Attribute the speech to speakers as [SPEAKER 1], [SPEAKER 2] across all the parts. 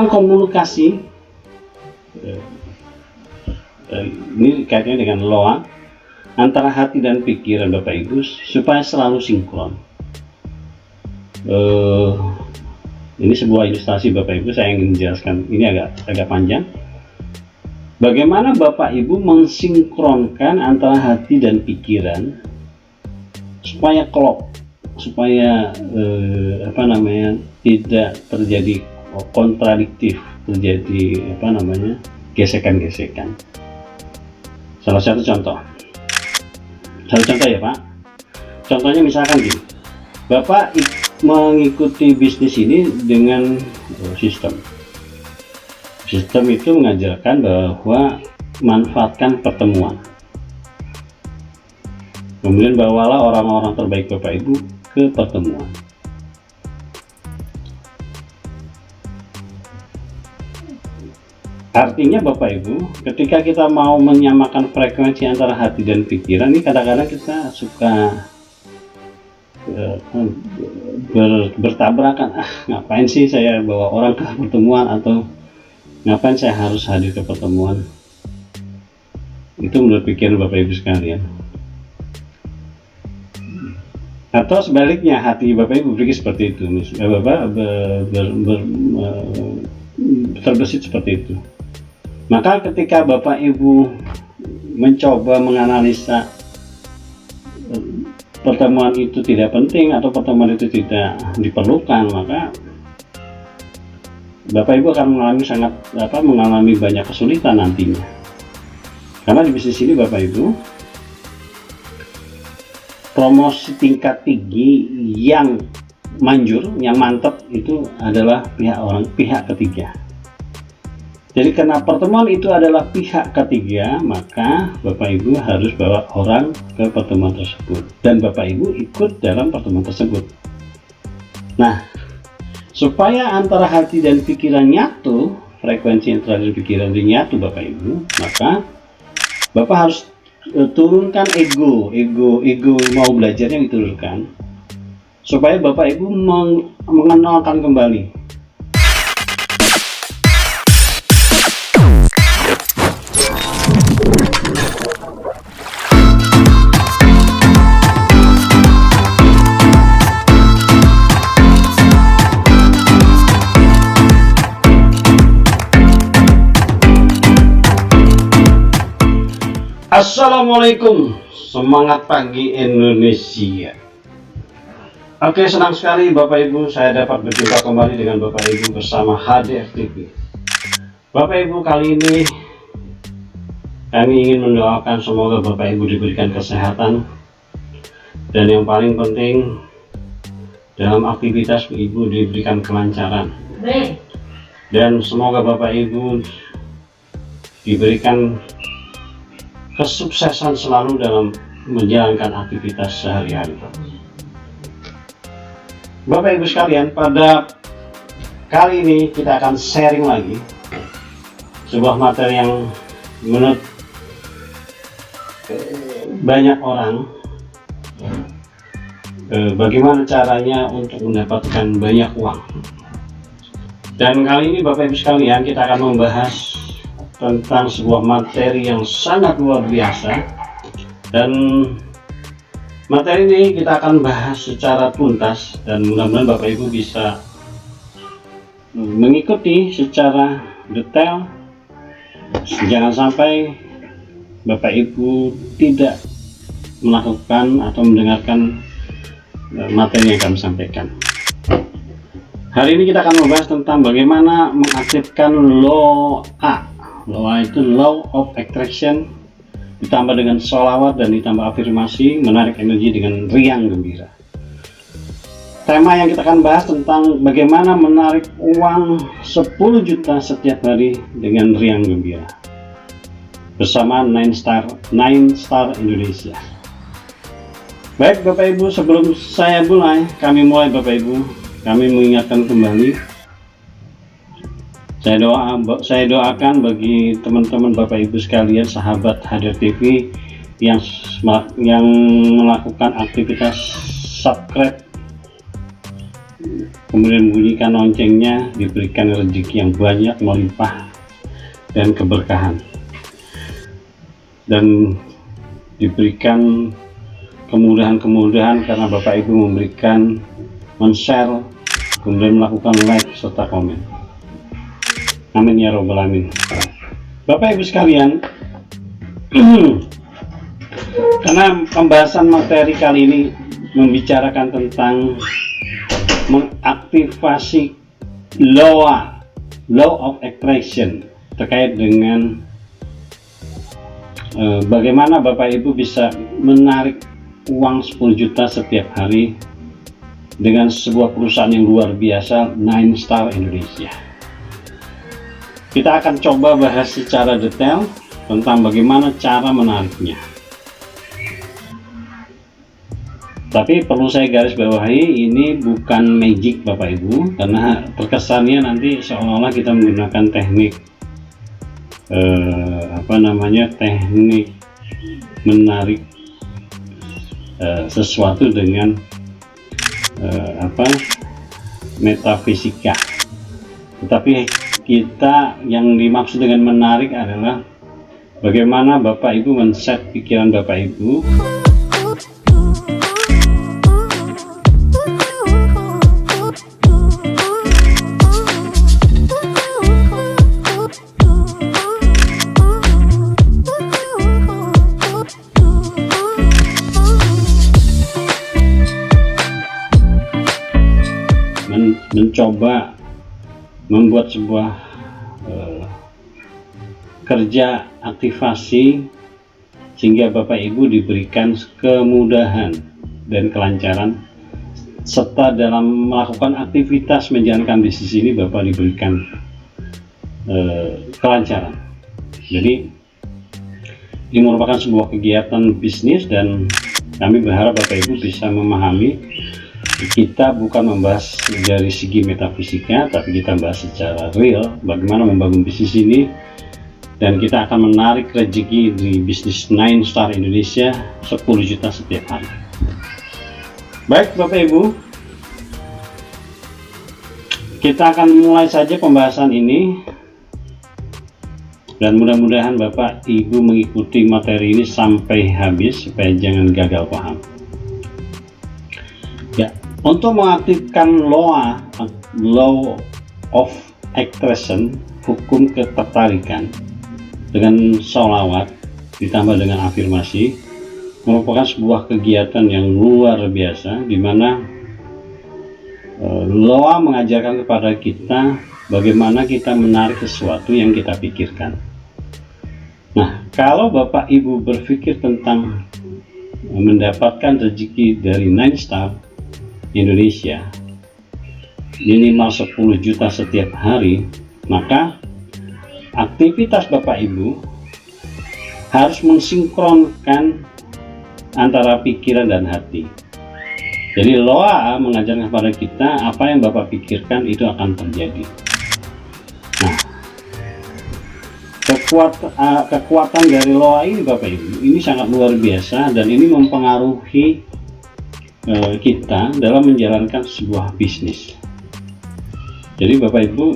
[SPEAKER 1] komunikasi, ini kaitannya dengan loa antara hati dan pikiran Bapak Ibu supaya selalu sinkron. Ini sebuah ilustrasi Bapak Ibu, saya ingin menjelaskan ini agak panjang. Bagaimana Bapak Ibu mensinkronkan antara hati dan pikiran supaya klop, supaya tidak terjadi kontradiktif, terjadi gesekan-gesekan. Salah satu contoh ya Pak, contohnya misalkan gini, Bapak mengikuti bisnis ini dengan sistem itu mengajarkan bahwa manfaatkan pertemuan, kemudian bawalah orang-orang terbaik Bapak Ibu ke pertemuan. Artinya Bapak Ibu, ketika kita mau menyamakan frekuensi antara hati dan pikiran, ini kadang-kadang kita suka bertabrakan. Ngapain sih saya bawa orang ke pertemuan, atau ngapain saya harus hadir ke pertemuan? Itu menurut pikiran Bapak Ibu sekalian. Atau sebaliknya, hati Bapak Ibu berpikir seperti itu, Bapak terbesit seperti itu. Maka ketika Bapak Ibu mencoba menganalisa pertemuan itu tidak penting atau pertemuan itu tidak diperlukan, maka Bapak Ibu akan mengalami banyak kesulitan nantinya. Karena di bisnis ini Bapak Ibu, promosi tingkat tinggi yang manjur, yang mantap itu adalah pihak ketiga. Jadi karena pertemuan itu adalah pihak ketiga, maka Bapak Ibu harus bawa orang ke pertemuan tersebut dan Bapak Ibu ikut dalam pertemuan tersebut. Nah, supaya antara hati dan pikiran nyatu, frekuensi antara hati dan pikiran nyatu Bapak Ibu, maka Bapak harus turunkan ego mau belajarnya diturunkan, supaya Bapak Ibu mengenalkan kembali. Assalamualaikum, semangat pagi Indonesia. Oke, senang sekali Bapak Ibu saya dapat berjumpa kembali dengan Bapak Ibu bersama HDF TV. Bapak Ibu, kali ini kami ingin mendoakan semoga Bapak Ibu diberikan kesehatan, dan yang paling penting dalam aktivitas Ibu diberikan kelancaran, dan semoga Bapak Ibu diberikan kesuksesan selalu dalam menjalankan aktivitas sehari-hari. Bapak Ibu sekalian, pada kali ini kita akan sharing lagi sebuah materi yang menurut banyak orang, bagaimana caranya untuk mendapatkan banyak uang. Dan kali ini Bapak Ibu sekalian, kita akan membahas tentang sebuah materi yang sangat luar biasa, dan materi ini kita akan bahas secara tuntas, dan mudah-mudahan Bapak Ibu bisa mengikuti secara detail. Jangan sampai Bapak Ibu tidak melakukan atau mendengarkan materi yang kami sampaikan. Hari ini kita akan membahas tentang bagaimana mengaktifkan LOA. LOA itu Law of Attraction, ditambah dengan sholawat dan ditambah afirmasi, menarik energi dengan riang gembira. Tema yang kita akan bahas tentang bagaimana menarik uang 10 juta setiap hari dengan riang gembira bersama 9 Star Indonesia. Baik Bapak Ibu, sebelum kami mulai Bapak Ibu, kami mengingatkan kembali, saya doakan bagi teman-teman Bapak Ibu sekalian, sahabat HDF TV yang melakukan aktivitas subscribe kemudian bunyikan loncengnya, diberikan rezeki yang banyak, melimpah, dan keberkahan, dan diberikan kemudahan-kemudahan karena Bapak Ibu memberikan, men-share, kemudian melakukan like serta komen. Amin ya robbal alamin. Bapak Ibu sekalian, karena pembahasan materi kali ini membicarakan tentang mengaktifasi law of attraction terkait dengan bagaimana Bapak Ibu bisa menarik uang 10 juta setiap hari dengan sebuah perusahaan yang luar biasa, 9 Star Indonesia. Kita akan coba bahas secara detail tentang bagaimana cara menariknya. Tapi perlu saya garis bawahi, ini bukan magic Bapak Ibu, karena terkesannya nanti seolah-olah kita menggunakan teknik teknik menarik sesuatu dengan metafisika. Tetapi kita yang dimaksud dengan menarik adalah bagaimana Bapak Ibu men-set pikiran Bapak Ibu mencoba membuat sebuah kerja aktivasi sehingga Bapak Ibu diberikan kemudahan dan kelancaran, serta dalam melakukan aktivitas menjalankan bisnis ini Bapak diberikan kelancaran. Jadi ini merupakan sebuah kegiatan bisnis dan kami berharap Bapak Ibu bisa memahami. Kita bukan membahas dari segi metafisika, tapi kita bahas secara real bagaimana membangun bisnis ini, dan kita akan menarik rezeki di bisnis 9 Star Indonesia 10 juta setiap hari. Baik Bapak Ibu, kita akan mulai saja pembahasan ini, dan mudah-mudahan Bapak Ibu mengikuti materi ini sampai habis supaya jangan gagal paham. Ya, untuk mengaktifkan law of attraction, hukum ketertarikan, dengan sholawat ditambah dengan afirmasi merupakan sebuah kegiatan yang luar biasa, di mana law mengajarkan kepada kita bagaimana kita menarik sesuatu yang kita pikirkan. Nah, kalau Bapak Ibu berpikir tentang mendapatkan rezeki dari 9 Star Indonesia minimal 10 juta setiap hari, maka aktivitas Bapak Ibu harus mensinkronkan antara pikiran dan hati. Jadi LOA mengajarkan kepada kita apa yang Bapak pikirkan itu akan terjadi. Nah, kekuatan dari LOA ini Bapak Ibu ini sangat luar biasa, dan ini mempengaruhi kita dalam menjalankan sebuah bisnis. Jadi Bapak Ibu,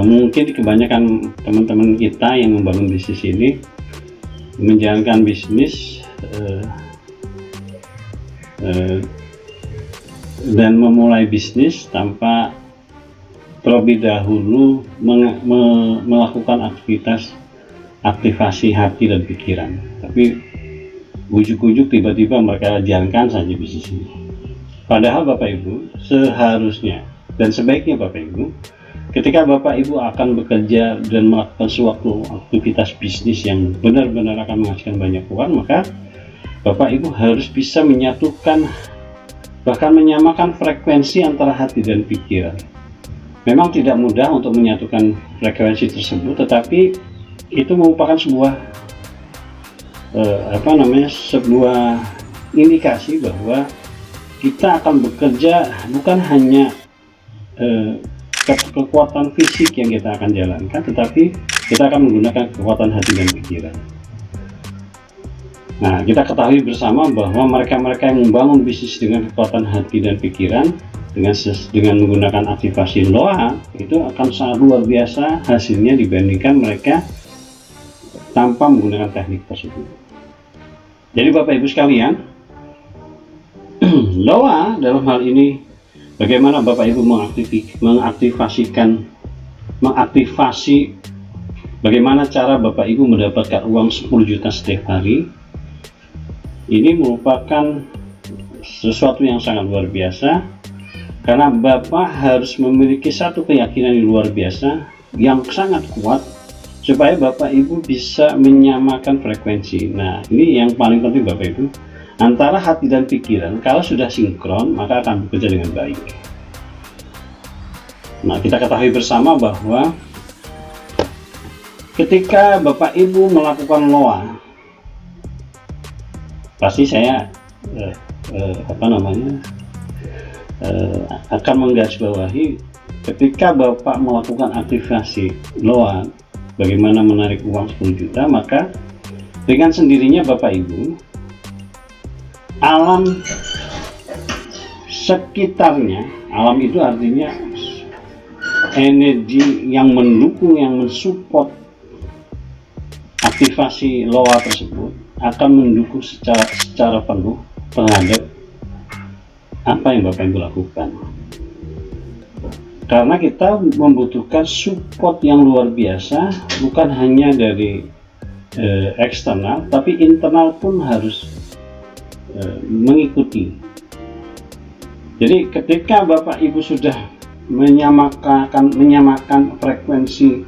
[SPEAKER 1] mungkin kebanyakan teman-teman kita yang membangun bisnis ini menjalankan bisnis dan memulai bisnis tanpa terlebih dahulu melakukan aktivasi hati dan pikiran, tapi ujuk-ujuk tiba-tiba mereka jalankan saja bisnis ini. Padahal Bapak Ibu seharusnya dan sebaiknya Bapak Ibu, ketika Bapak Ibu akan bekerja dan melakukan suatu aktivitas bisnis yang benar-benar akan menghasilkan banyak uang, maka Bapak Ibu harus bisa menyatukan, bahkan menyamakan frekuensi antara hati dan pikiran. Memang tidak mudah untuk menyatukan frekuensi tersebut, tetapi itu merupakan sebuah sebuah indikasi bahwa kita akan bekerja bukan hanya kekuatan fisik yang kita akan jalankan, tetapi kita akan menggunakan kekuatan hati dan pikiran. Nah, kita ketahui bersama bahwa mereka-mereka yang membangun bisnis dengan kekuatan hati dan pikiran dengan menggunakan aktivasi loa itu akan sangat luar biasa hasilnya dibandingkan mereka tanpa menggunakan teknik tersebut. Jadi Bapak Ibu sekalian, loa dalam hal ini bagaimana Bapak Ibu mengaktifasi bagaimana cara Bapak Ibu mendapatkan uang 10 juta setiap hari. Ini merupakan sesuatu yang sangat luar biasa, karena Bapak harus memiliki satu keyakinan yang luar biasa yang sangat kuat supaya Bapak Ibu bisa menyamakan frekuensi. Nah, ini yang paling penting Bapak Ibu, antara hati dan pikiran kalau sudah sinkron maka akan bekerja dengan baik. Nah, kita ketahui bersama bahwa ketika Bapak Ibu melakukan loa, pasti saya akan menggarisbawahi ketika Bapak melakukan aktivasi loa bagaimana menarik uang 10 juta, maka dengan sendirinya Bapak Ibu alam sekitarnya, alam itu artinya energi yang mendukung, yang mensupport aktivasi loa tersebut akan mendukung secara penuh terhadap apa yang Bapak Ibu lakukan, karena kita membutuhkan support yang luar biasa, bukan hanya dari eksternal tapi internal pun harus mengikuti. Jadi ketika Bapak Ibu sudah menyamakan frekuensi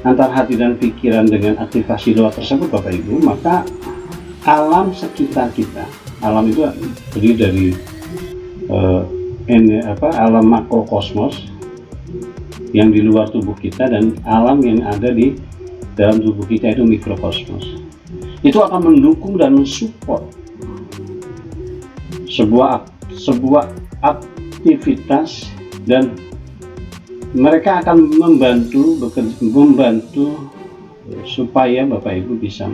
[SPEAKER 1] antara hati dan pikiran dengan aktivasi loa tersebut Bapak Ibu, maka alam sekitar kita, alam itu terdiri dari alam makrokosmos yang di luar tubuh kita dan alam yang ada di dalam tubuh kita itu mikrokosmos. Itu akan mendukung dan mensupport sebuah aktivitas, dan mereka akan membantu supaya Bapak Ibu bisa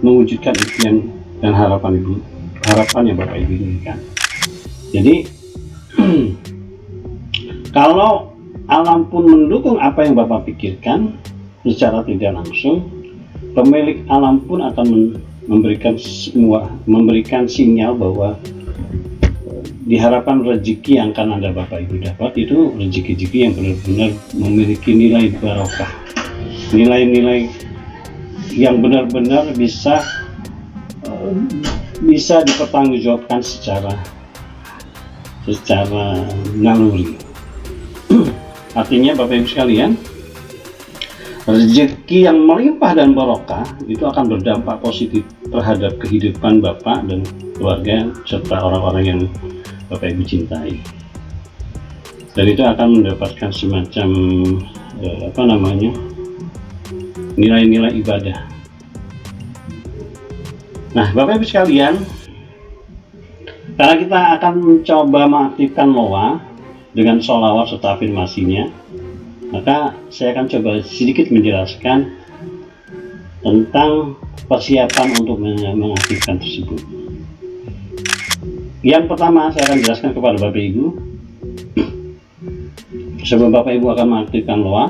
[SPEAKER 1] mewujudkan impian dan harapan yang Bapak Ibu inginkan. Jadi kalau alam pun mendukung apa yang Bapak pikirkan secara tidak langsung, pemilik alam pun akan memberikan sinyal bahwa diharapkan rezeki yang akan Anda Bapak Ibu dapat itu rezeki-rezeki yang benar-benar memiliki nilai barokah, nilai-nilai yang benar-benar bisa dipertanggungjawabkan secara naluri. Artinya Bapak Ibu sekalian, rezeki yang melimpah dan barokah itu akan berdampak positif terhadap kehidupan Bapak dan keluarga serta orang-orang yang Bapak Ibu cintai, dan itu akan mendapatkan semacam nilai-nilai ibadah. Nah Bapak Ibu sekalian, karena kita akan mencoba mengaktifkan loa dengan sholawat serta afirmasinya, maka saya akan coba sedikit menjelaskan tentang persiapan untuk mengaktifkan tersebut. Yang pertama saya akan jelaskan kepada Bapak Ibu, sebelum Bapak Ibu akan mengaktifkan loa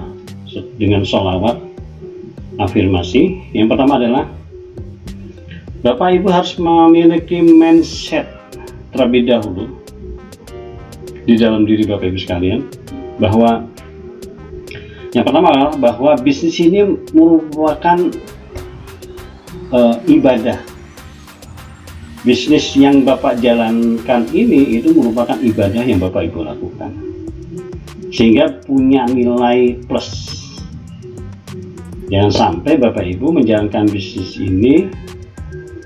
[SPEAKER 1] dengan sholawat afirmasi, yang pertama adalah Bapak Ibu harus memiliki mindset terlebih dahulu di dalam diri Bapak Ibu sekalian, bahwa yang pertama adalah bahwa bisnis ini merupakan ibadah. Bisnis yang Bapak jalankan ini itu merupakan ibadah yang Bapak Ibu lakukan, sehingga punya nilai plus. Jangan sampai Bapak Ibu menjalankan bisnis ini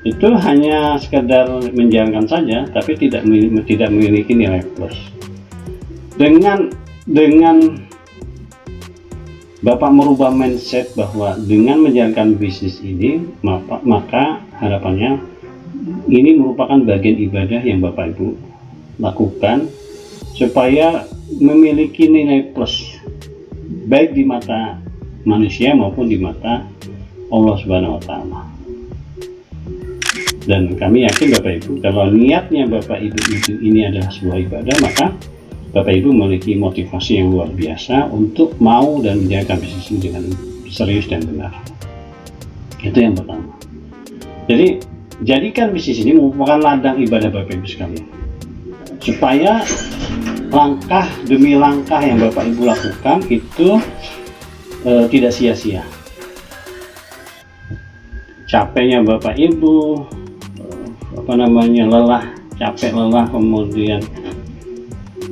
[SPEAKER 1] itu hanya sekedar menjalankan saja tapi tidak memiliki nilai plus. Dengan Bapak merubah mindset bahwa dengan menjalankan bisnis ini maka harapannya ini merupakan bagian ibadah yang Bapak Ibu lakukan supaya memiliki nilai plus baik di mata manusia maupun di mata Allah Subhanahu wa Ta'ala. Dan kami yakin Bapak Ibu, kalau niatnya Bapak Ibu itu ini adalah sebuah ibadah, maka Bapak Ibu memiliki motivasi yang luar biasa untuk mau dan menjalankan bisnis ini dengan serius dan benar. Itu yang pertama. Jadi jadikan bisnis ini merupakan ladang ibadah Bapak Ibu sekalian, supaya langkah demi langkah yang Bapak Ibu lakukan itu tidak sia-sia. Capeknya Bapak Ibu, lelah, capek lelah, kemudian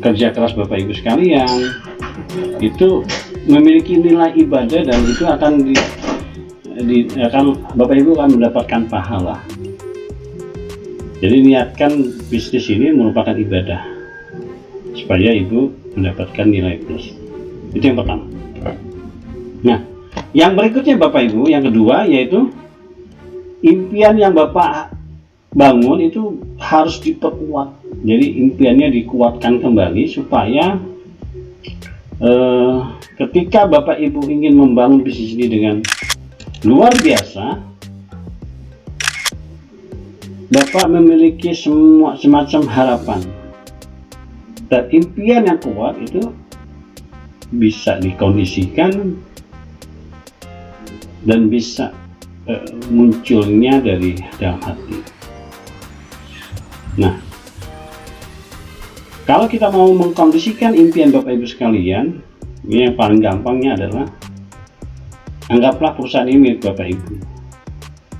[SPEAKER 1] kerja keras Bapak Ibu sekalian, itu memiliki nilai ibadah dan itu akan Bapak Ibu akan mendapatkan pahala. Jadi niatkan bisnis ini merupakan ibadah supaya Ibu mendapatkan nilai plus. Itu yang pertama. Nah, yang berikutnya Bapak Ibu, yang kedua, yaitu impian yang Bapak bangun itu harus diperkuat. Jadi impiannya dikuatkan kembali supaya ketika Bapak Ibu ingin membangun bisnis ini dengan luar biasa, Bapak memiliki semacam harapan dan impian yang kuat itu bisa dikondisikan dan bisa munculnya dari dalam hati. Nah, kalau kita mau mengkondisikan impian Bapak Ibu sekalian, ini yang paling gampangnya adalah anggaplah perusahaan ini milik Bapak Ibu.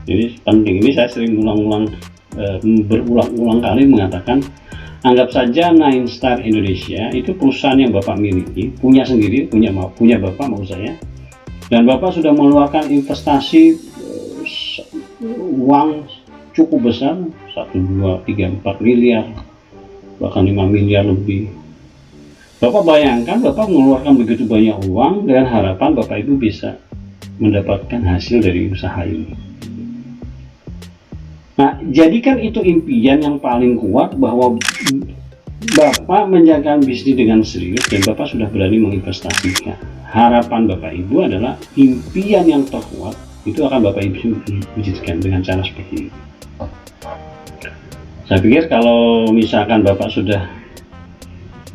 [SPEAKER 1] Jadi penting, ini saya sering berulang-ulang kali mengatakan, anggap saja Nine Star Indonesia itu perusahaan yang Bapak miliki, punya sendiri, punya Bapak maksud saya, dan Bapak sudah mengeluarkan investasi uang cukup besar, 1, 2, 3, 4 miliar, bahkan 5 miliar lebih. Bapak bayangkan Bapak mengeluarkan begitu banyak uang dengan harapan Bapak Ibu bisa mendapatkan hasil dari usaha ini. Nah, jadikan itu impian yang paling kuat bahwa Bapak menjalankan bisnis dengan serius dan Bapak sudah berani menginvestasikan. Harapan Bapak Ibu adalah impian yang terkuat itu akan Bapak Ibu wujudkan dengan cara seperti ini. Saya pikir kalau misalkan Bapak sudah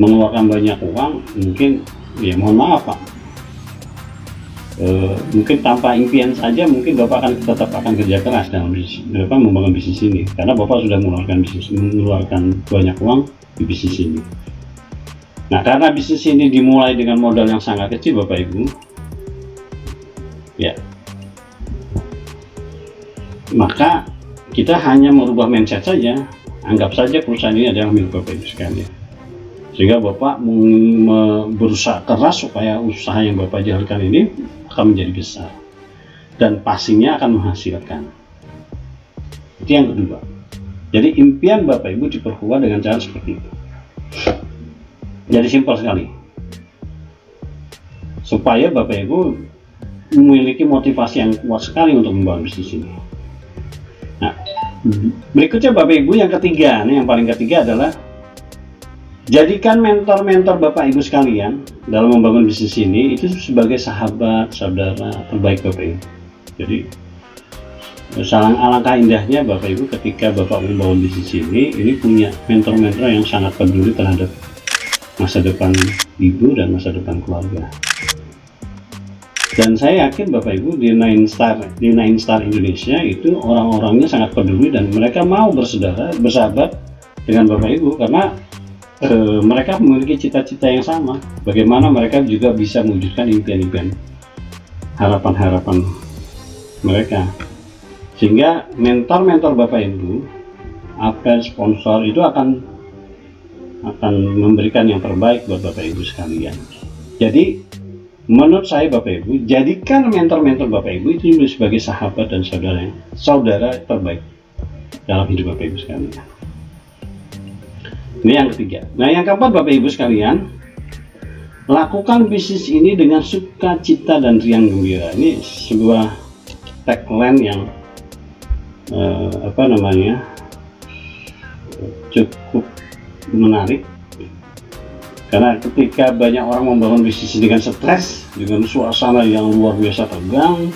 [SPEAKER 1] mengeluarkan banyak uang, mungkin ya mohon maaf Pak, mungkin tanpa impian saja mungkin Bapak tetap akan kerja keras dalam bisnis, Bapak membangun bisnis ini, karena Bapak sudah mengeluarkan banyak uang di bisnis ini. Nah, karena bisnis ini dimulai dengan modal yang sangat kecil Bapak Ibu, ya, maka kita hanya merubah mindset saja. Anggap saja perusahaan ini adalah milik Bapak Ibu sekalian, sehingga Bapak berusaha keras supaya usaha yang Bapak jalankan ini akan menjadi besar dan pastinya akan menghasilkan. Itu yang kedua. Jadi impian Bapak Ibu diperkuat dengan cara seperti itu. Jadi simpel sekali, supaya Bapak Ibu memiliki motivasi yang kuat sekali untuk membangun bisnis ini. Nah, berikutnya Bapak Ibu yang ketiga, yang paling ketiga adalah jadikan mentor-mentor Bapak Ibu sekalian dalam membangun bisnis ini itu sebagai sahabat, saudara terbaik Bapak Ibu. Jadi alangkah indahnya Bapak Ibu ketika Bapak membangun bisnis ini punya mentor-mentor yang sangat peduli terhadap masa depan Ibu dan masa depan keluarga. Dan saya yakin Bapak Ibu di Nine Star Indonesia itu orang-orangnya sangat peduli dan mereka mau bersahabat dengan Bapak Ibu karena mereka memiliki cita-cita yang sama. Bagaimana mereka juga bisa mewujudkan impian-impian, harapan-harapan mereka, sehingga mentor-mentor Bapak Ibu, sponsor itu akan memberikan yang terbaik buat Bapak Ibu sekalian. Jadi menurut saya Bapak Ibu, jadikan mentor-mentor Bapak Ibu itu sebagai sahabat dan saudara terbaik dalam hidup Bapak Ibu sekalian. Ini yang ketiga. Nah, yang keempat Bapak Ibu sekalian, lakukan bisnis ini dengan sukacita dan riang gembira. Ini sebuah tagline yang cukup menarik. Karena ketika banyak orang membangun bisnis dengan stres, dengan suasana yang luar biasa tegang,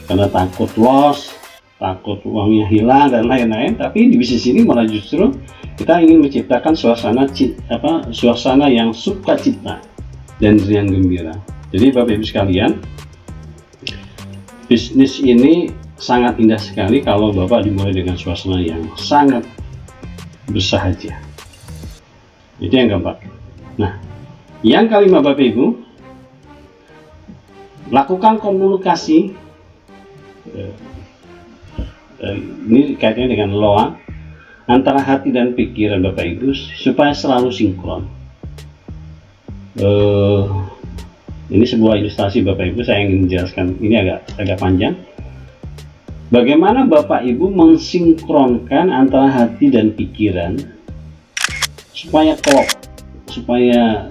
[SPEAKER 1] karena takut loss, takut uangnya hilang dan lain-lain. Tapi di bisnis ini malah justru kita ingin menciptakan suasana yang sukacita dan riang gembira. Jadi Bapak Ibu sekalian, bisnis ini sangat indah sekali kalau Bapak dimulai dengan suasana yang sangat bersahaja. Itu yang keempat. Nah, yang kelima Bapak Ibu, lakukan komunikasi. Ini kaitannya dengan loa antara hati dan pikiran Bapak Ibu supaya selalu sinkron. Ini sebuah ilustrasi Bapak Ibu, saya ingin menjelaskan ini agak panjang. Bagaimana Bapak Ibu mensinkronkan antara hati dan pikiran supaya klop, supaya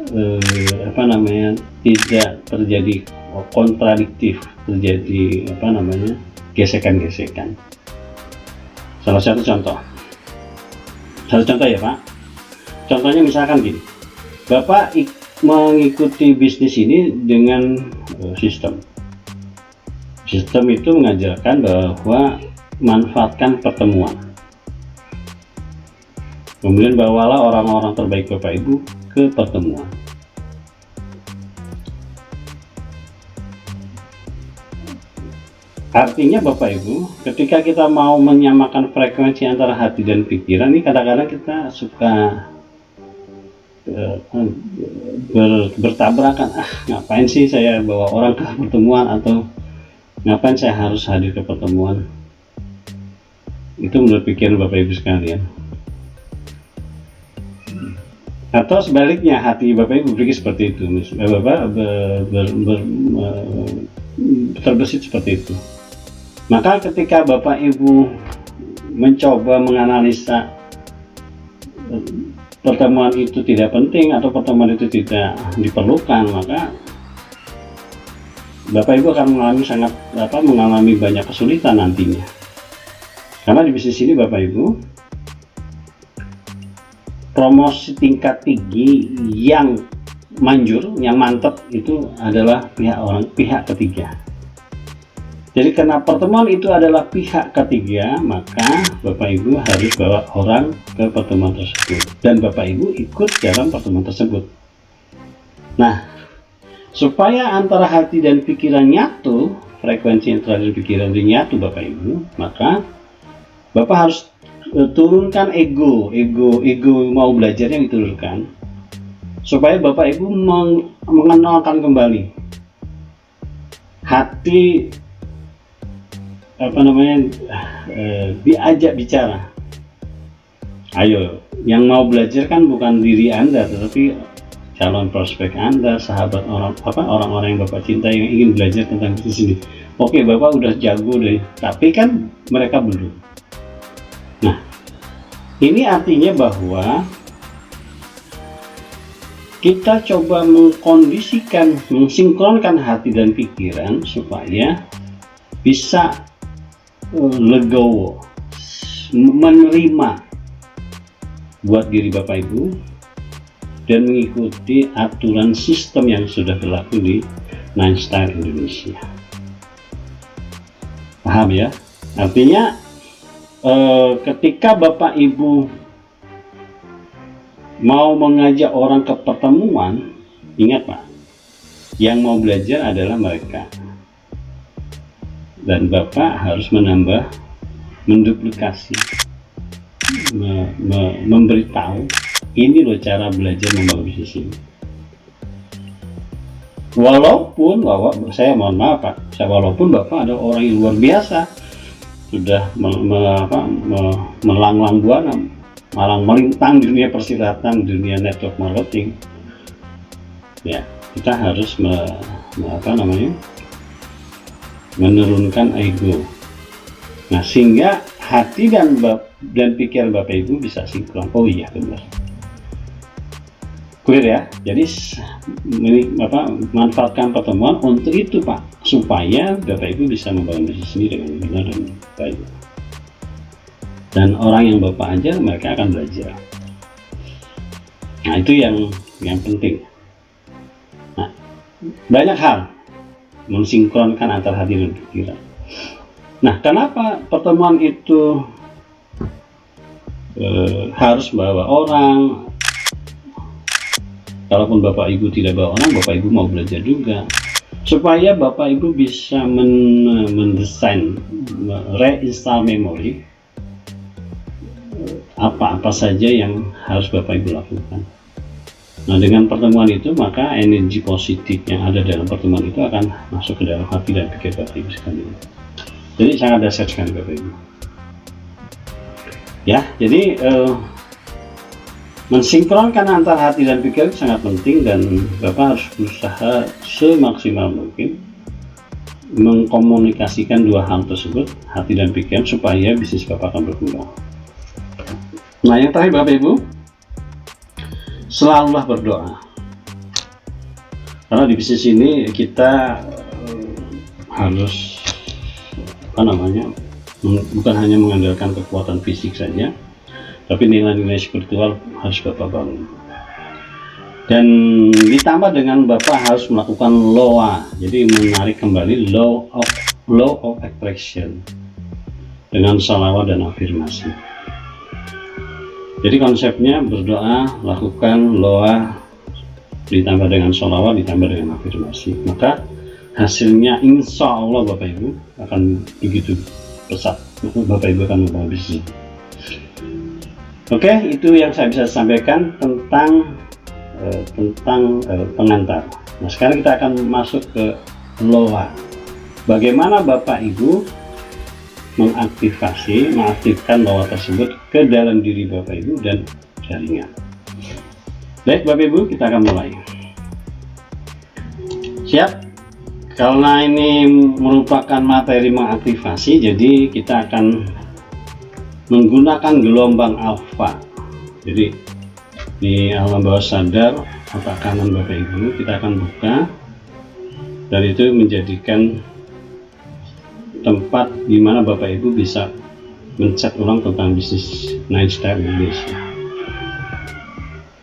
[SPEAKER 1] tidak terjadi kontradiktif, terjadi gesekan-gesekan. Salah satu contoh ya Pak, contohnya misalkan gini, Bapak mengikuti bisnis ini dengan sistem itu mengajarkan bahwa manfaatkan pertemuan, kemudian bawalah orang-orang terbaik Bapak Ibu ke pertemuan. Artinya Bapak Ibu, ketika kita mau menyamakan frekuensi antara hati dan pikiran, ini kadang-kadang kita suka bertabrakan. Ngapain sih saya bawa orang ke pertemuan, atau ngapain saya harus hadir ke pertemuan? Itu menurut pikiran Bapak Ibu sekalian. Atau sebaliknya, hati Bapak Ibu berpikir seperti itu. Bapak terbesit seperti itu. Maka ketika Bapak Ibu mencoba menganalisa pertemuan itu tidak penting atau pertemuan itu tidak diperlukan, maka Bapak Ibu akan mengalami banyak kesulitan nantinya. Karena di bisnis ini Bapak Ibu, promosi tingkat tinggi yang manjur, yang mantap itu adalah pihak ketiga. Jadi karena pertemuan itu adalah pihak ketiga, maka Bapak Ibu harus bawa orang ke pertemuan tersebut dan Bapak Ibu ikut dalam pertemuan tersebut. Nah, supaya antara hati dan pikiran nyatu, frekuensi antara hati dan pikiran nyatu Bapak Ibu, maka Bapak harus turunkan ego mau belajarnya diturunkan, supaya Bapak Ibu mengenalkan kembali hati, diajak bicara. Ayo, yang mau belajar kan bukan diri Anda, tetapi calon prospek Anda, sahabat orang-orang yang Bapak cintai yang ingin belajar tentang bisnis ini. Oke, Bapak udah jago deh, tapi kan mereka belum. Nah, ini artinya bahwa kita coba mensinkronkan hati dan pikiran supaya bisa legowo, menerima buat diri Bapak Ibu dan mengikuti aturan sistem yang sudah berlaku di Nine Star Indonesia. Paham ya? Artinya ketika Bapak Ibu mau mengajak orang ke pertemuan, ingat Pak, yang mau belajar adalah mereka. Dan Bapak harus menduplikasi, memberitahu, ini loh cara belajar membangun bisnis ini. Walaupun saya mohon maaf Pak, walaupun Bapak ada orang yang luar biasa, sudah melanglang buana, malang melintang di dunia persilatan, dunia network marketing, ya kita harus menurunkan ego. Nah, sehingga hati dan pikiran Bapak Ibu bisa sinkron. Oh iya, benar. Clear ya? Jadi manfaatkan pertemuan untuk itu Pak, supaya Bapak Ibu bisa membangun bisnis ini dengan benar dan baik. Dan orang yang Bapak ajar, mereka akan belajar. Nah, itu yang penting. Nah, banyak hal mensinkronkan antara hati dan pikiran. Nah, kenapa pertemuan itu harus bawa orang? Kalaupun Bapak Ibu tidak bawa orang, Bapak Ibu mau belajar juga, supaya Bapak Ibu bisa mendesain, reinstall memori apa-apa saja yang harus Bapak Ibu lakukan. Nah, dengan pertemuan itu, maka energi positif yang ada dalam pertemuan itu akan masuk ke dalam hati dan pikir Bapak Ibu sekalian. Jadi sangat dahsyat sekali Bapak Ibu. Ya, jadi mensinkronkan antara hati dan pikiran sangat penting, dan Bapak harus berusaha semaksimal mungkin mengkomunikasikan dua hal tersebut, hati dan pikiran, supaya bisnis Bapak akan berkembang. Nah, yang terakhir Bapak Ibu, selalulah berdoa. Karena di bisnis ini kita harus bukan hanya mengandalkan kekuatan fisik saja, tapi nilai-nilai spiritual harus Bapak bangun. Dan ditambah dengan Bapak harus melakukan LOA, jadi menarik kembali law of attraction dengan salawat dan afirmasi. Jadi konsepnya berdoa, lakukan LOA, ditambah dengan salawat, ditambah dengan afirmasi, maka hasilnya insya Allah Bapak Ibu akan begitu pesat. Bapak Ibu akan membawa bisnis. Oke, itu yang saya bisa sampaikan tentang pengantar. Nah, sekarang kita akan masuk ke LOA. Bagaimana Bapak Ibu mengaktifkan LOA tersebut ke dalam diri Bapak Ibu dan jaringan. Baik Bapak Ibu, kita akan mulai. Siap? Karena ini merupakan materi mengaktifasi, jadi kita akan menggunakan gelombang alfa. Jadi di alam bawah sadar otak kanan Bapak Ibu kita akan buka, dan itu menjadikan tempat di mana Bapak Ibu bisa men-chat ulang tentang bisnis Nine Star Indonesia.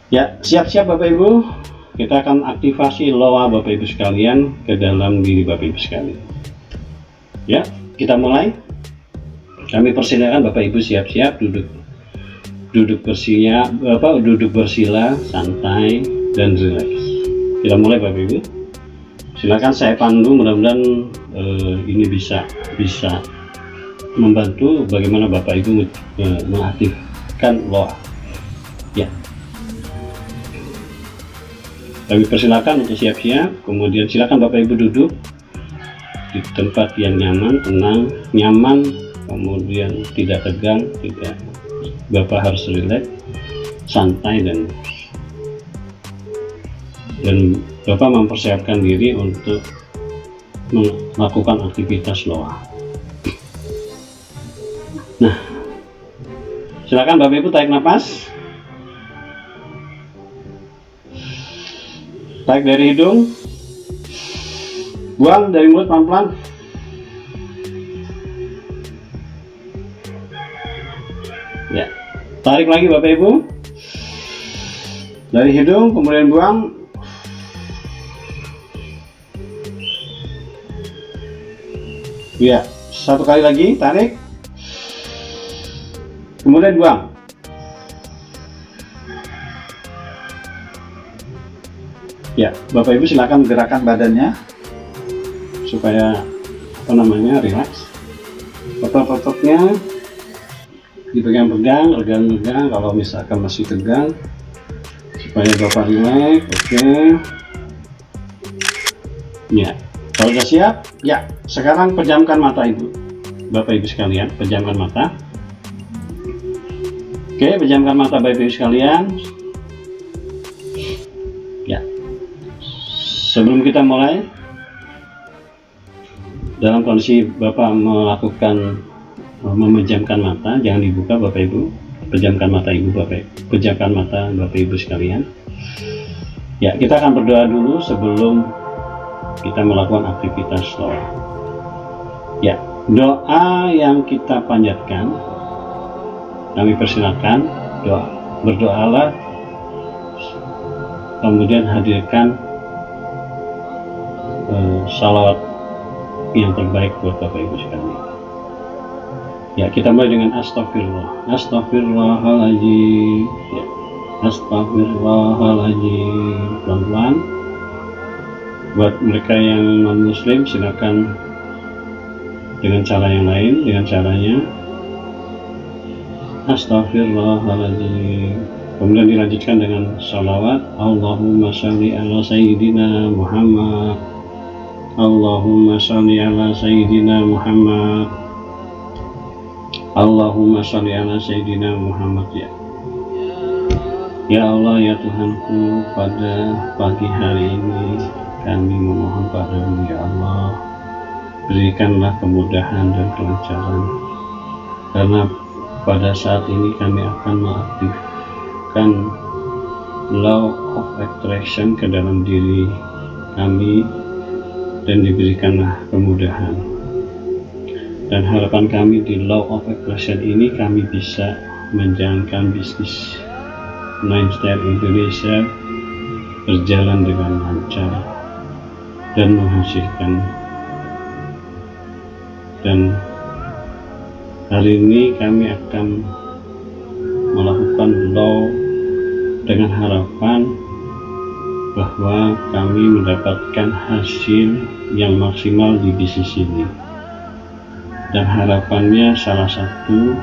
[SPEAKER 1] Ya, siap-siap Bapak Ibu, kita akan aktifasi LOA Bapak Ibu sekalian ke dalam diri Bapak Ibu sekalian. Ya, kita mulai. Kami persilakan Bapak Ibu siap-siap duduk bersila, santai dan rileks. Kita mulai Bapak Ibu. Silakan saya pandu, mudah-mudahan ini bisa membantu bagaimana Bapak Ibu mengaktifkan LOA. Ya. Kami persilakan untuk siap-siap, kemudian silakan Bapak Ibu duduk di tempat yang nyaman, tenang, nyaman, kemudian tidak tegang, tidak. Bapak harus rileks, santai, dan Bapak mempersiapkan diri untuk melakukan aktivitas LOA. Nah, silakan Bapak Ibu tarik nafas. Tarik dari hidung, buang dari mulut pelan-pelan. Ya, tarik lagi Bapak Ibu dari hidung, kemudian buang. Ya, satu kali lagi tarik, kemudian buang. Ya, Bapak Ibu silakan gerakan badannya supaya rilaks. Otot-ototnya dipegang-pegang, regang-regang kalau misalkan masih tegang, supaya Bapak rileks. Oke. Ya, kalau sudah siap, ya, sekarang pejamkan mata Ibu. Bapak Ibu sekalian, pejamkan mata. Oke, pejamkan mata Bapak Ibu sekalian. Ya. Sebelum kita mulai, dalam kondisi Bapak memejamkan mata, jangan dibuka Bapak Ibu. Pejamkan mata Ibu pejamkan mata Bapak Ibu sekalian. Ya, kita akan berdoa dulu sebelum kita melakukan aktivitas LOA. Ya, doa yang kita panjatkan, kami persilakan berdoalah, kemudian hadirkan salawat yang terbaik buat Bapak Ibu sekalian. Ya, kita mulai dengan astagfirullah. Astagfirullahaladzim. Ya, astagfirullahaladzim. Pelan-pelan. Buat mereka yang non muslim silakan dengan cara yang lain, dengan caranya astagfirullahaladzim. Kemudian dilanjutkan dengan salawat. Allahumma sholli ala sayyidina Muhammad. Allahumma sholli ala sayyidina Muhammad. Allahumma sholli ala sayyidina Muhammad. Ya Allah, ya Tuhanku, pada pagi hari ini kami memohon padamu, ya Allah, berikanlah kemudahan dan kelancaran, karena pada saat ini kami akan mengaktifkan law of attraction ke dalam diri kami, dan diberikanlah kemudahan. Dan harapan kami di law of attraction ini, kami bisa menjalankan bisnis Mindstyle Indonesia berjalan dengan lancar dan menghasilkan. Dan hari ini kami akan melakukan law dengan harapan bahwa kami mendapatkan hasil yang maksimal di bisnis ini. Dan harapannya salah satu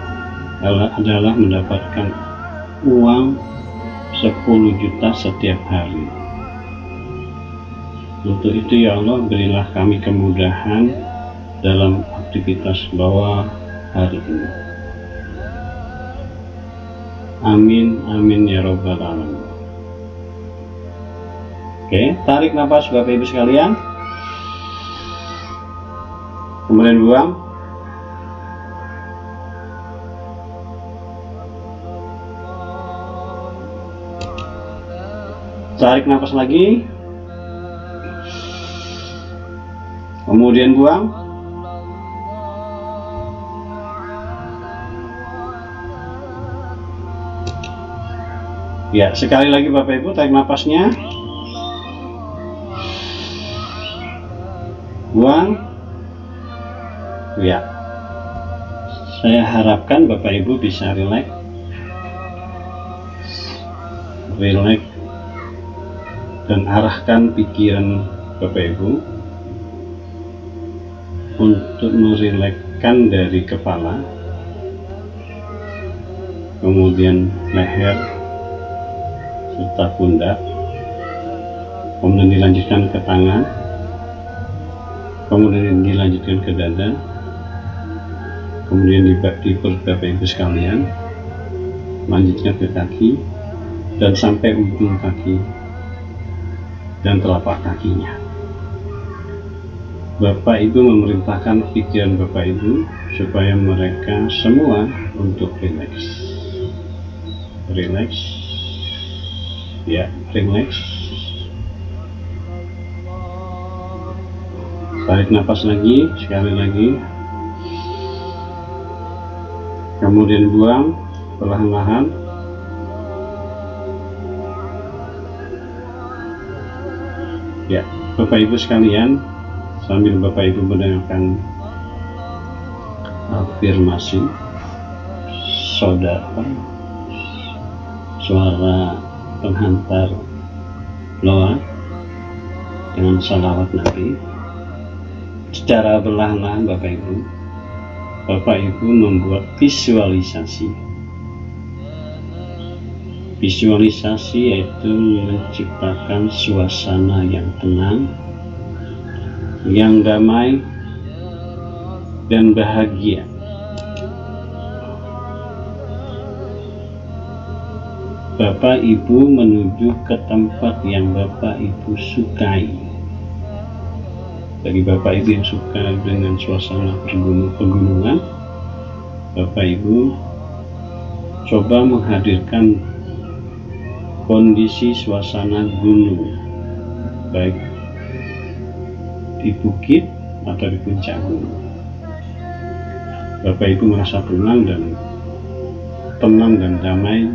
[SPEAKER 1] adalah mendapatkan uang 10 juta setiap hari. Untuk itu ya Allah, berilah kami kemudahan dalam aktivitas bawah hari ini. Amin, amin ya robbal alamin. Oke, tarik nafas Bapak Ibu sekalian, kemudian buang. Tarik nafas lagi, kemudian buang. Ya, sekali lagi Bapak Ibu, tarik nafasnya, buang. Ya, saya harapkan Bapak Ibu bisa rileks dan arahkan pikiran Bapak Ibu untuk merilekskan dari kepala, kemudian leher serta pundak, kemudian dilanjutkan ke tangan, kemudian dilanjutkan ke dada, kemudian di perut Bapak Ibu sekalian, lanjutkan ke kaki dan sampai ujung kaki dan telapak kakinya. Bapak Ibu memerintahkan pikiran Bapak Ibu supaya mereka semua untuk rileks. Ya, rileks. Tarik nafas lagi, sekali lagi, kemudian buang perlahan-lahan. Ya, Bapak Ibu sekalian, sambil Bapak Ibu mendengarkan afirmasi saudara, suara penghantar doa dengan salawat Nabi, secara perlahan-lahan Bapak Ibu membuat visualisasi. Visualisasi yaitu menciptakan suasana yang tenang, yang damai dan bahagia. Bapak Ibu menuju ke tempat yang Bapak Ibu sukai. Bagi Bapak Ibu yang suka dengan suasana pegunungan, Bapak Ibu coba menghadirkan kondisi suasana gunung, baik di bukit atau di puncak gunung. Bapak Ibu merasa tenang dan damai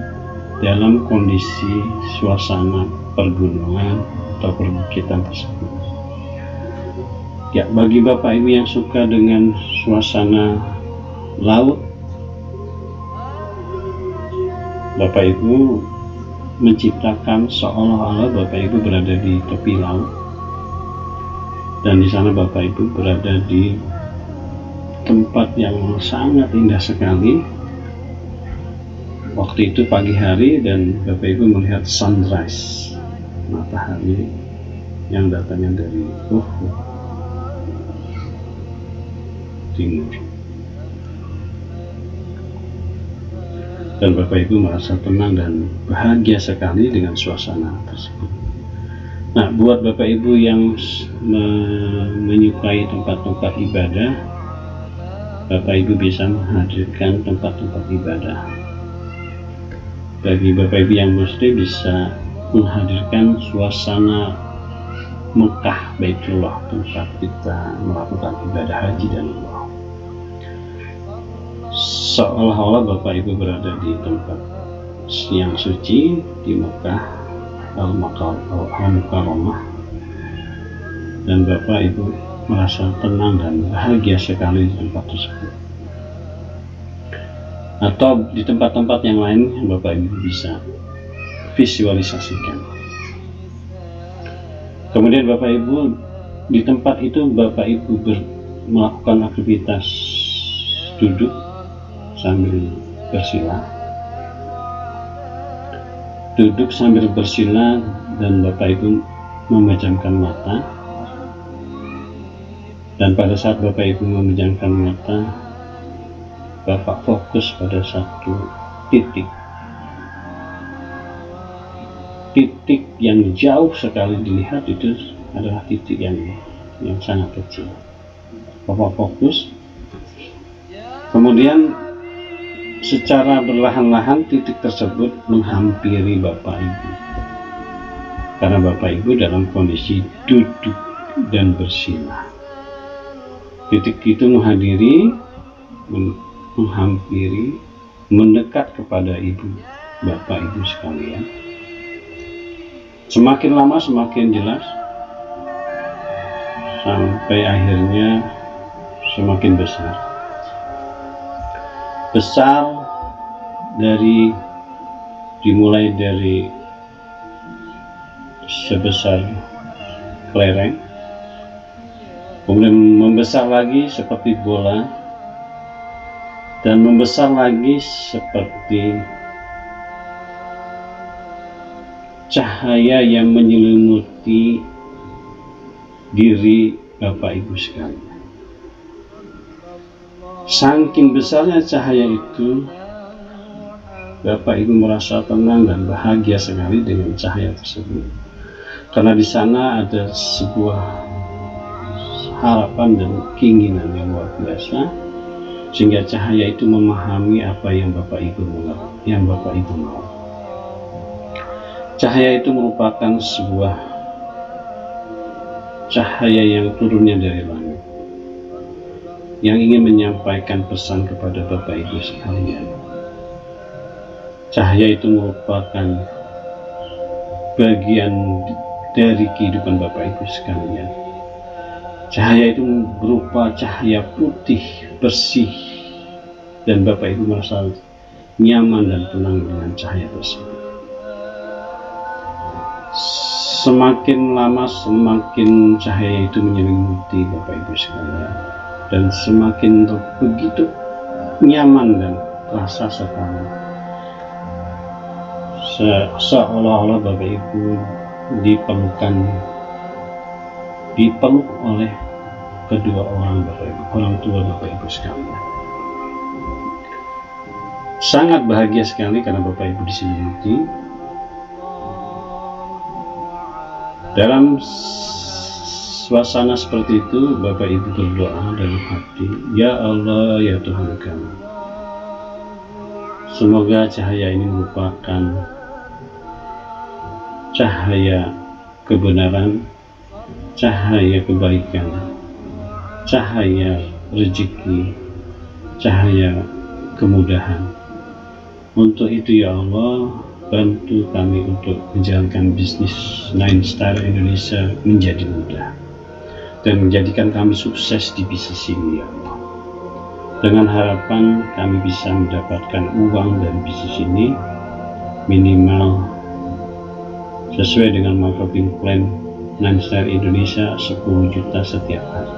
[SPEAKER 1] dalam kondisi suasana pergunungan atau perbukitan tersebut. Ya, bagi Bapak Ibu yang suka dengan suasana laut, Bapak Ibu menciptakan seolah-olah Bapak Ibu berada di tepi laut, dan di sana Bapak Ibu berada di tempat yang sangat indah sekali. Waktu itu pagi hari, dan Bapak Ibu melihat sunrise, matahari yang datangnya dari ufuk timur. Dan Bapak Ibu merasa tenang dan bahagia sekali dengan suasana tersebut. Nah, buat Bapak Ibu yang menyukai tempat-tempat ibadah, Bapak Ibu bisa menghadirkan tempat-tempat ibadah. Bagi Bapak Ibu yang muslim bisa menghadirkan suasana Mekah, Baitullah, tempat kita melakukan ibadah haji dan umrah. Seolah-olah Bapak Ibu berada di tempat yang suci di Mekah Al-Mukarramah, dan Bapak Ibu merasa tenang dan bahagia sekali di tempat tersebut. Atau di tempat-tempat yang lain yang Bapak Ibu bisa visualisasikan. Kemudian Bapak Ibu di tempat itu Bapak Ibu melakukan aktivitas duduk sambil bersila, dan Bapak Ibu memejamkan mata. Dan pada saat Bapak Ibu memejamkan mata, Bapak fokus pada satu titik yang jauh sekali dilihat. Itu adalah titik yang sangat kecil. Bapak fokus, kemudian secara perlahan-lahan titik tersebut menghampiri Bapak Ibu, karena Bapak Ibu dalam kondisi duduk dan bersila. Titik itu menghampiri, mendekat kepada Ibu, Bapak Ibu sekalian. Semakin lama semakin jelas, sampai akhirnya semakin besar dimulai dari sebesar kelereng, kemudian membesar lagi seperti bola, dan membesar lagi seperti cahaya yang menyelimuti diri Bapak Ibu sekalian. Saking besarnya cahaya itu, Bapak Ibu merasa tenang dan bahagia sekali dengan cahaya tersebut, karena di sana ada sebuah harapan dan keinginan yang luar biasa, sehingga cahaya itu memahami apa yang Bapak Ibu mau. Cahaya itu merupakan sebuah cahaya yang turunnya dari langit, yang ingin menyampaikan pesan kepada Bapak Ibu sekalian. Cahaya itu merupakan bagian dari kehidupan Bapak Ibu sekalian. Cahaya itu berupa cahaya putih, bersih, dan Bapak Ibu merasa nyaman dan tenang dengan cahaya tersebut. Semakin lama semakin cahaya itu menyelimuti Bapak Ibu sekalian, dan semakin begitu nyaman dan terasa sekali, seolah-olah Bapak Ibu dipeluk oleh kedua orang tua Bapak Ibu sekalian. Sangat bahagia sekali karena Bapak Ibu diselimuti. Dalam suasana seperti itu, Bapak Ibu berdoa dalam hati, "Ya Allah, ya Tuhan kami, semoga cahaya ini merupakan cahaya kebenaran, cahaya kebaikan, cahaya rezeki, cahaya kemudahan. Untuk itu ya Allah, bantu kami untuk menjalankan bisnis 9 Star Indonesia menjadi mudah, dan menjadikan kami sukses di bisnis ini ya Allah. Dengan harapan kami bisa mendapatkan uang dari bisnis ini, minimal sesuai dengan marketing plan Nanstar Indonesia 10 juta setiap hari.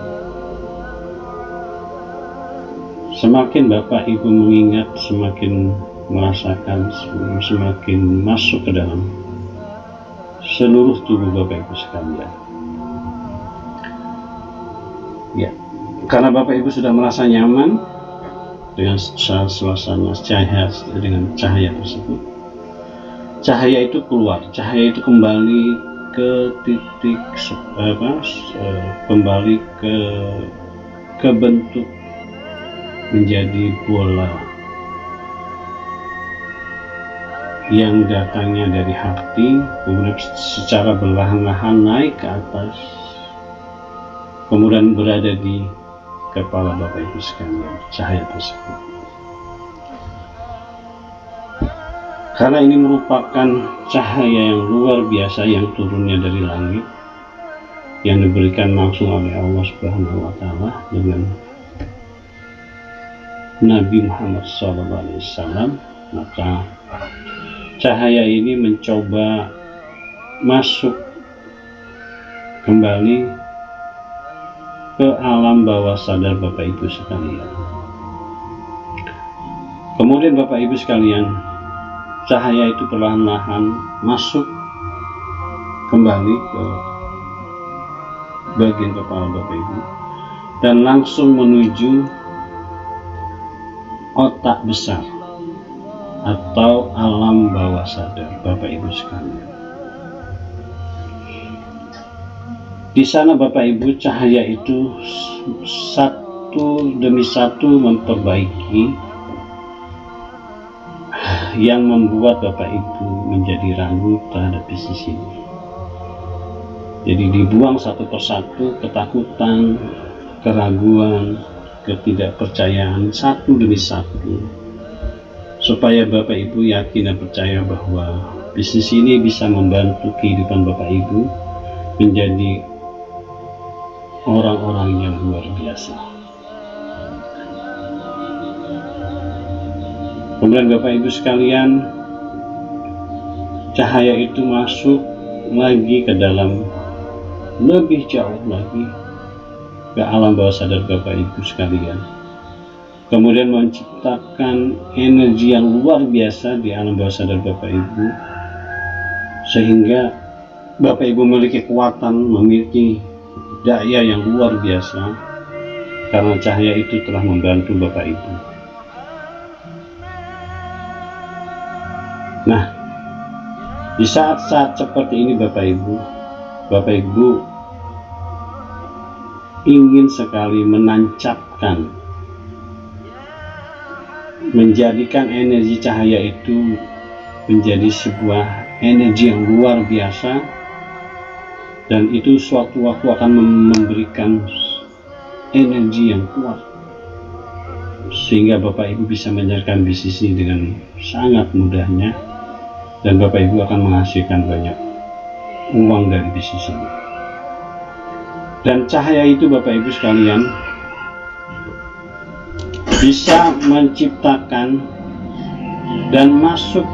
[SPEAKER 1] Semakin Bapak Ibu mengingat, semakin merasakan, semakin masuk ke dalam seluruh tubuh Bapak Ibu sekalian. Ya, karena Bapak Ibu sudah merasa nyaman dengan suasana cahaya, dengan cahaya tersebut, cahaya itu keluar, cahaya itu kembali ke titik kembali ke bentuk menjadi bola yang datangnya dari hati, kemudian secara perlahan-lahan naik ke atas, kemudian berada di kepala Bapak Ibu sekalian, cahaya tersebut. Karena ini merupakan cahaya yang luar biasa yang turunnya dari langit, yang diberikan langsung oleh Allah Subhanahu wa Ta'ala dengan Nabi Muhammad SAW, maka cahaya ini mencoba masuk kembali ke alam bawah sadar Bapak Ibu sekalian. Kemudian Bapak Ibu sekalian, cahaya itu perlahan-lahan masuk kembali ke bagian kepala Bapak Ibu dan langsung menuju otak besar atau alam bawah sadar Bapak Ibu sekalian. Di sana Bapak Ibu, cahaya itu satu demi satu memperbaiki yang membuat Bapak Ibu menjadi ragu terhadap bisnis ini. Jadi dibuang satu persatu ketakutan, keraguan, ketidakpercayaan satu demi satu, supaya Bapak Ibu yakin dan percaya bahwa bisnis ini bisa membantu kehidupan Bapak Ibu menjadi orang-orang yang luar biasa. Kemudian Bapak Ibu sekalian, cahaya itu masuk lagi ke dalam, lebih jauh lagi ke alam bawah sadar Bapak Ibu sekalian, kemudian menciptakan energi yang luar biasa di alam bawah sadar Bapak Ibu, sehingga Bapak Ibu memiliki kekuatan, memiliki daya yang luar biasa karena cahaya itu telah membantu Bapak Ibu. Nah, di saat-saat seperti ini Bapak Ibu ingin sekali menancapkan, menjadikan energi cahaya itu menjadi sebuah energi yang luar biasa, dan itu suatu waktu akan memberikan energi yang kuat sehingga Bapak Ibu bisa menjalankan bisnis ini dengan sangat mudahnya, dan Bapak Ibu akan menghasilkan banyak uang dari bisnis ini. Dan cahaya itu Bapak Ibu sekalian bisa menciptakan dan masuk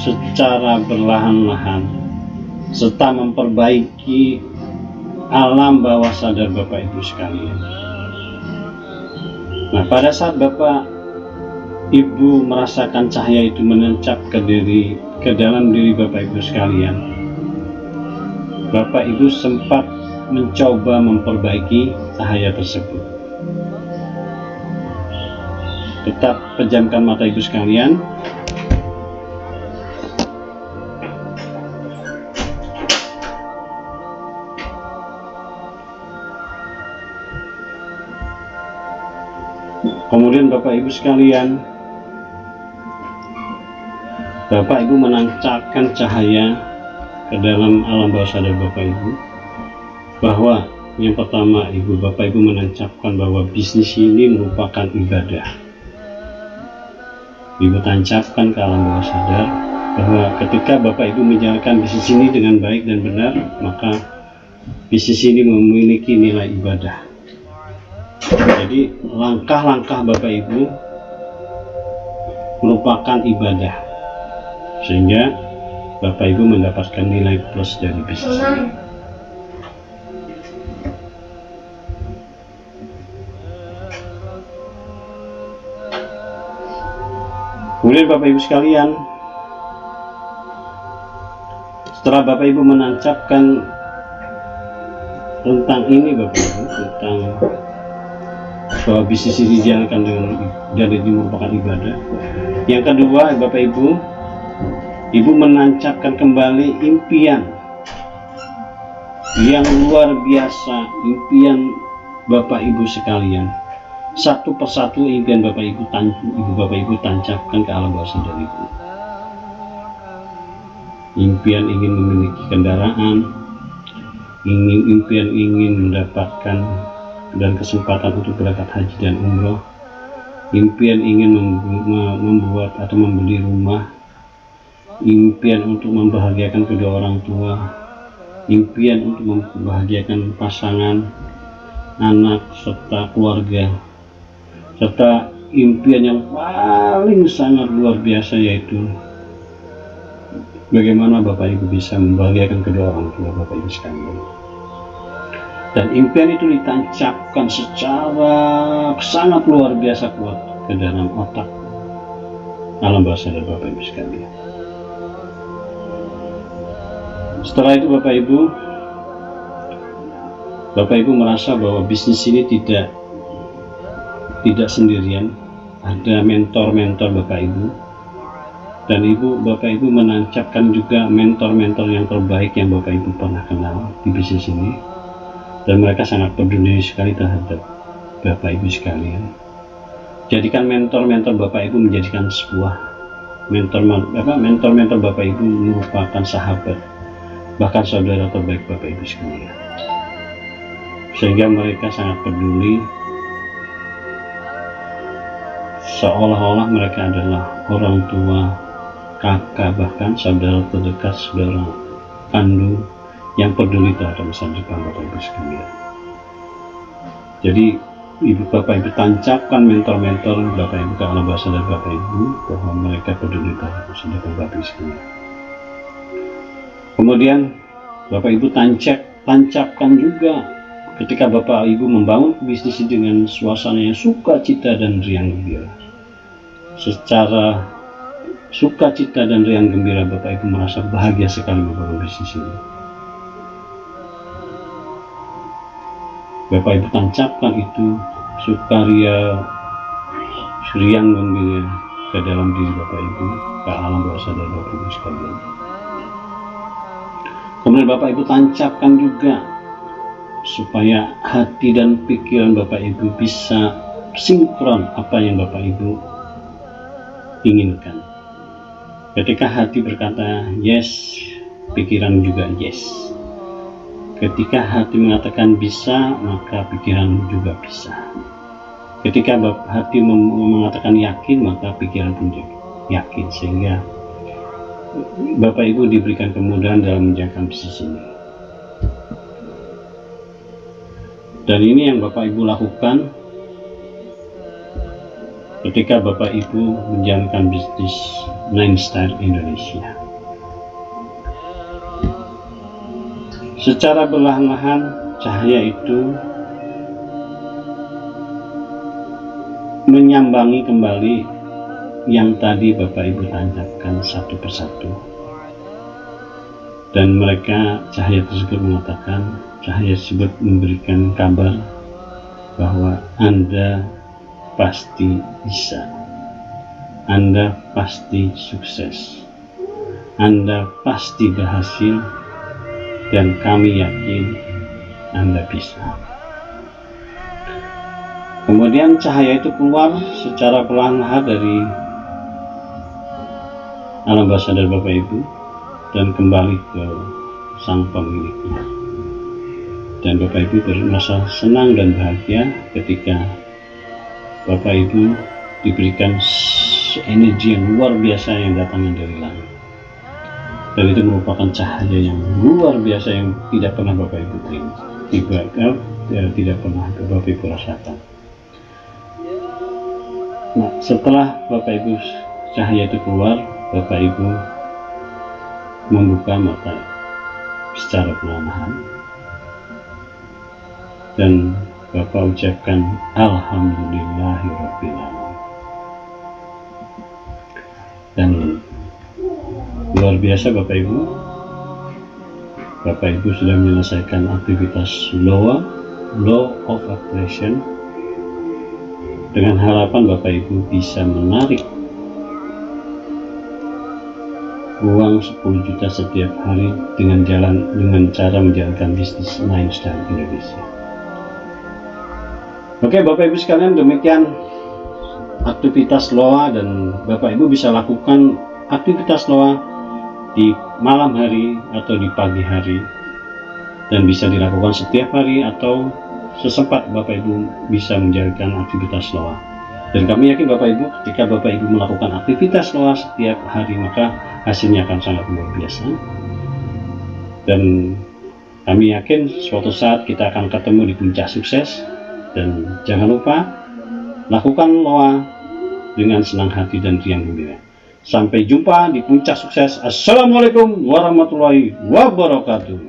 [SPEAKER 1] secara perlahan-lahan serta memperbaiki alam bawah sadar Bapak Ibu sekalian. Nah, pada saat Bapak Ibu merasakan cahaya itu menancap ke dalam diri Bapak Ibu sekalian, Bapak Ibu sempat mencoba memperbaiki cahaya tersebut. Tetap pejamkan mata Ibu sekalian. Kemudian Bapak Ibu sekalian, Bapak Ibu menancapkan cahaya ke dalam alam bawah sadar Bapak Ibu, bahwa yang pertama Bapak Ibu menancapkan bahwa bisnis ini merupakan ibadah. Ibu tancapkan ke alam bawah sadar bahwa ketika Bapak Ibu menjalankan bisnis ini dengan baik dan benar, maka bisnis ini memiliki nilai ibadah. Jadi langkah-langkah Bapak Ibu merupakan ibadah sehingga Bapak Ibu mendapatkan nilai plus dari bisnis ini. Kemudian Bapak Ibu sekalian, setelah Bapak Ibu menancapkan tentang ini, Bapak Ibu, tentang bahwa bisnis ini dijalankan dengan dan ini merupakan ibadah. Yang kedua, Bapak Ibu menancapkan kembali impian yang luar biasa, impian Bapak Ibu sekalian. Satu persatu impian Bapak Ibu tancapkan ke alam bawah sadar Ibu. Impian ingin memiliki kendaraan, impian ingin mendapatkan dan kesempatan untuk berangkat haji dan umroh, impian ingin membuat atau membeli rumah, impian untuk membahagiakan kedua orang tua, impian untuk membahagiakan pasangan, anak, serta keluarga, serta impian yang paling sangat luar biasa, yaitu bagaimana Bapak Ibu bisa membahagiakan kedua orang tua Bapak Ibu sekalian. Dan impian itu ditancapkan secara sangat luar biasa kuat ke dalam otak alam bawah sadar Bapak Ibu sekalian. Setelah itu Bapak Ibu merasa bahwa bisnis ini tidak sendirian, ada mentor-mentor Bapak Ibu, dan Bapak Ibu menancapkan juga mentor-mentor yang terbaik yang Bapak Ibu pernah kenal di bisnis ini, dan mereka sangat peduli sekali terhadap Bapak Ibu sekalian. Jadikan mentor-mentor Bapak Ibu menjadikan sebuah mentor-mentor Bapak Ibu merupakan sahabat, bahkan saudara terbaik Bapak Ibu sekalian, sehingga mereka sangat peduli, seolah-olah mereka adalah orang tua, kakak, bahkan saudara terdekat, saudara kandung yang peduli terhadap masa depan Bapak Ibu sekalian. Jadi Bapak Ibu tancapkan mentor-mentor Bapak Ibu ke alam bawah sadar Bapak Ibu bahwa mereka peduli terhadap masa depan Bapak Ibu sekalian. Kemudian Bapak Ibu tancapkan juga ketika Bapak Ibu membangun bisnis dengan suasana yang sukacita dan riang gembira. Secara sukacita dan riang gembira Bapak Ibu merasa bahagia sekali membangun bisnis ini. Bapak Ibu tancapkan itu sukaria, riang gembira ke dalam diri Bapak Ibu, ke alam bawah sadar Bapak Ibu sekalian. Kemudian Bapak Ibu tancapkan juga supaya hati dan pikiran Bapak Ibu bisa sinkron apa yang Bapak Ibu inginkan. Ketika hati berkata yes, pikiran juga yes. Ketika hati mengatakan bisa, maka pikiran juga bisa. Ketika hati mengatakan yakin, maka pikiran pun juga yakin, sehingga Bapak Ibu diberikan kemudahan dalam menjalankan bisnis ini. Dan ini yang Bapak Ibu lakukan ketika Bapak Ibu menjalankan bisnis Nine Style Indonesia. Secara perlahan-lahan cahaya itu menyambangi kembali yang tadi Bapak Ibu tancapkan satu persatu, dan mereka, cahaya tersebut mengatakan, cahaya tersebut memberikan kabar bahwa Anda pasti bisa, Anda pasti sukses, Anda pasti berhasil, dan kami yakin Anda bisa. Kemudian cahaya itu keluar secara perlahan-lahan dari alam bawah sadar Bapak Ibu dan kembali ke sang pemiliknya. Dan Bapak Ibu merasa senang dan bahagia ketika Bapak Ibu diberikan energi yang luar biasa yang datangnya dari langit. Dan itu merupakan cahaya yang luar biasa yang tidak pernah Bapak Ibu terima, tidak pernah Bapak Ibu rasakan. Nah, setelah Bapak Ibu cahaya itu keluar, Bapak Ibu membuka mata secara perlahan dan Bapak ucapkan Alhamdulillahirabbil alamin. Dan luar biasa Bapak Ibu sudah menyelesaikan aktivitas law of attraction. Dengan harapan Bapak Ibu bisa menarik uang 10 juta setiap hari dengan cara menjalankan bisnis 9 Star Indonesia. Oke Bapak Ibu sekalian, demikian aktivitas loa, dan Bapak Ibu bisa lakukan aktivitas loa di malam hari atau di pagi hari, dan bisa dilakukan setiap hari atau sesempat Bapak Ibu bisa menjalankan aktivitas loa. Dan kami yakin Bapak Ibu, ketika Bapak Ibu melakukan aktivitas loa setiap hari, maka hasilnya akan sangat luar biasa. Dan kami yakin suatu saat kita akan ketemu di puncak sukses. Dan jangan lupa lakukan loa dengan senang hati dan riang gembira. Sampai jumpa di puncak sukses. Assalamualaikum warahmatullahi wabarakatuh.